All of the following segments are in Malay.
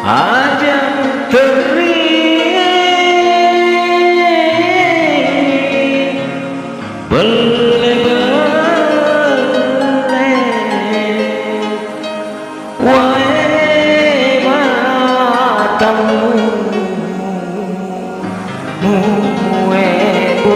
aja teri bele-bele wae matamu ebu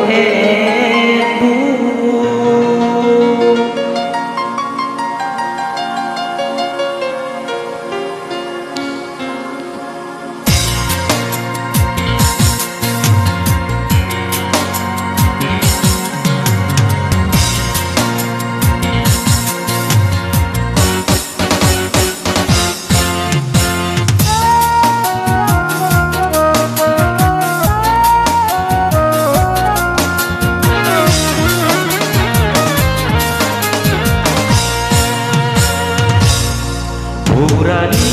Purani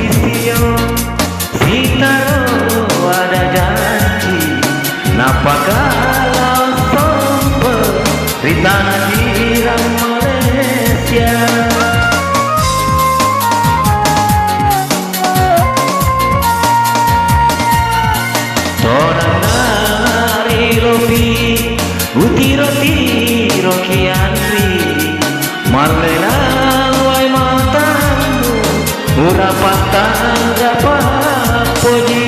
isio sitaro ada janji napa kalau sempet di tanah jiran Malaysia Torang nari ropi utiro kianri Marlena wai matamu ura patang dapat puji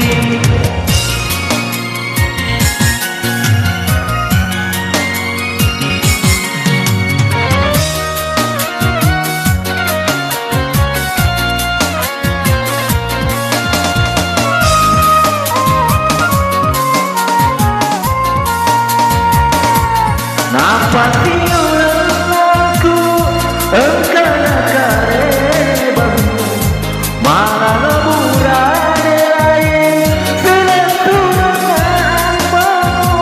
napa tiulang aku engkana karebamu malah leburan lain seleturangan bamu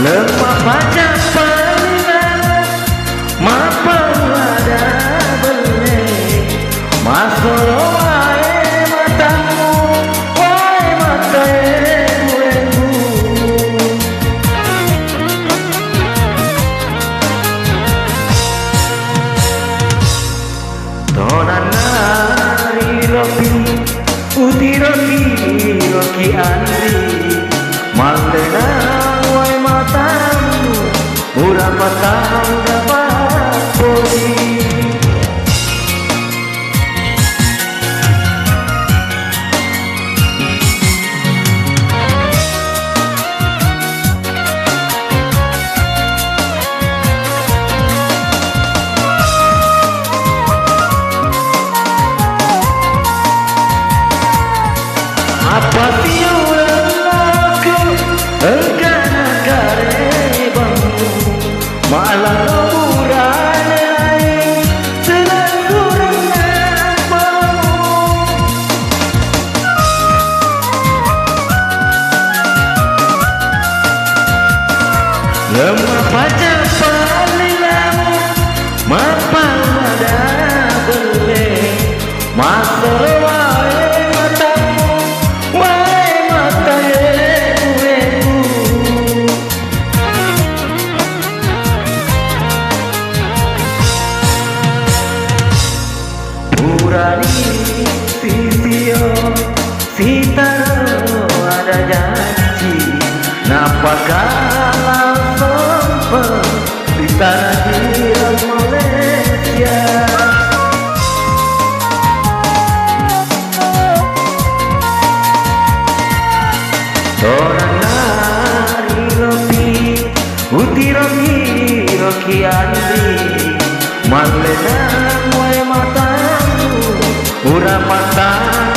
lemah baca palinan mapa ada bele masuk utiro kianri Marlena wai matamu ura patang dapat puji apa tiulang aku engkana karebamu malah leburan lain seleturangan bamu lemah baca palilamu mapa ada bele masuk Purani sisio sitaro ada janji napa kalau sempet di tanah jiran Malaysia Torang nari lopi utiro kianri Marlena wai matamu ura patang